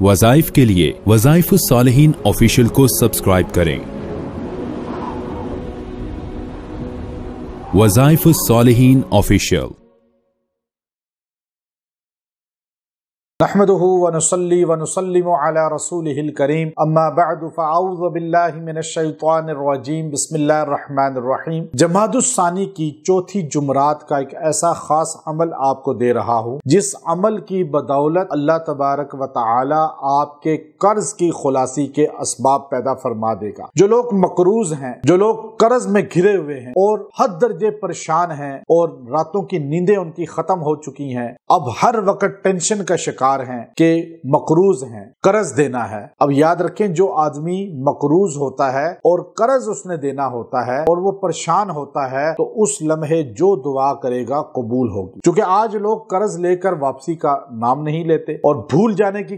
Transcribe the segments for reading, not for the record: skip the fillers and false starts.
वज़ाइफ के लिए वज़ाइफुस्सालिहीन ऑफिशियल को सब्सक्राइब करें। वज़ाइफुस्सालिहीन ऑफिशियल। नहमदुहु व नुसल्ली व नुसल्लिमु अला रसूलिहिल करीम अम्मा बअदु फ़अऊज़ु बिल्लाहि मिनश शैतानिर रजीम बिस्मिल्लाहिर रहमानिर रहीम। जमादुस्सानी की चौथी जुमरात का एक ऐसा खास अमल आपको दे रहा हूँ जिस अमल की बदौलत अल्लाह तबारक व तआला आपके कर्ज की खुलासी के असबाब पैदा फरमा देगा। जो लोग मकरूज हैं, जो लोग कर्ज में घिरे हुए हैं और हद दर्जे परेशान हैं और रातों की नींदें उनकी खत्म हो चुकी हैं, अब हर वक्त टेंशन का शिकार हैं कि मकरूज हैं, कर्ज देना है। अब याद रखें, जो आदमी मकरूज होता है और कर्ज उसने देना होता है और वो परेशान होता है तो उस लम्हे जो दुआ करेगा कबूल होगी। क्योंकि आज लोग कर्ज लेकर वापसी का नाम नहीं लेते और भूल जाने की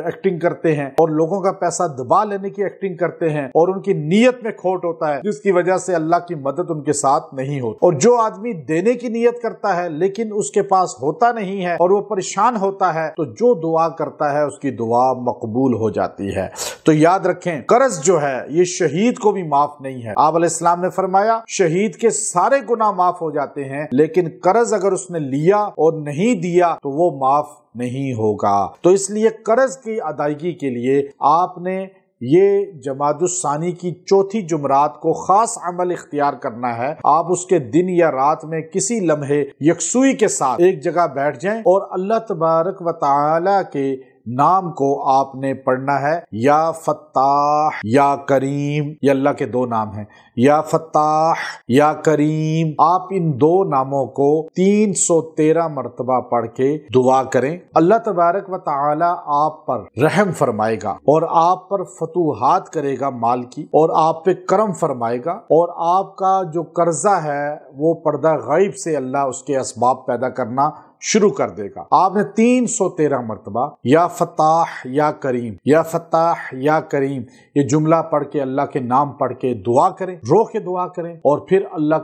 एक्टिंग करते हैं और लोगों का पैसा दबा लेने की एक्टिंग करते हैं और उनकी नीयत में खोट होता है जिसकी वजह से अल्लाह की मदद उनके साथ नहीं होती। और जो आदमी देने की नीयत करता है लेकिन उसके पास होता नहीं है और वो परेशान होता है तो जो दुआ करता है उसकी दुआ मकबूल हो जाती है। तो याद रखें, कर्ज जो है ये शहीद को भी माफ नहीं है। आप अलैहिस्सलाम ने फरमाया शहीद के सारे गुनाह माफ हो जाते हैं लेकिन कर्ज अगर उसने लिया और नहीं दिया तो वो माफ नहीं होगा। तो इसलिए कर्ज की अदायगी के लिए आपने ये जमादुस्सानी की चौथी जुमरात को खास अमल इख्तियार करना है। आप उसके दिन या रात में किसी लम्हे यकसुई के साथ एक जगह बैठ जाएं और अल्लाह तबारक व तआला के नाम को आपने पढ़ना है। या फत्ताह या करीम, ये अल्लाह के दो नाम हैं, या फत्ताह या करीम। आप इन दो नामों को 313 मरतबा पढ़ के दुआ करें। अल्लाह तबारक व तआला आप पर रहम फरमाएगा और आप पर फतूहात करेगा माल की, और आप पे करम फरमाएगा और आपका जो कर्जा है वो पर्दा गैब से अल्लाह उसके असबाब पैदा करना शुरू कर देगा। आपने 313 मरतबा या फत्ताह या करीम, या फत्ताह या करीम ये जुमला पढ़ के अल्लाह के नाम पढ़ के दुआ करें, रो के दुआ करें और फिर अल्लाह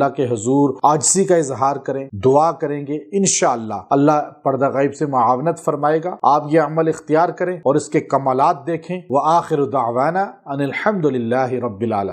के हजूर आजिज़ी का इजहार करें, दुआ करेंगे। इंशाअल्लाह अल्लाह पर्दा गैब से मुआवनत फरमाएगा। आप ये अमल इख्तियार करें और इसके कमालात देखें। व आखिरु दावाना अनिल हम्दुलिल्लाहि रब्बिल आलमीन।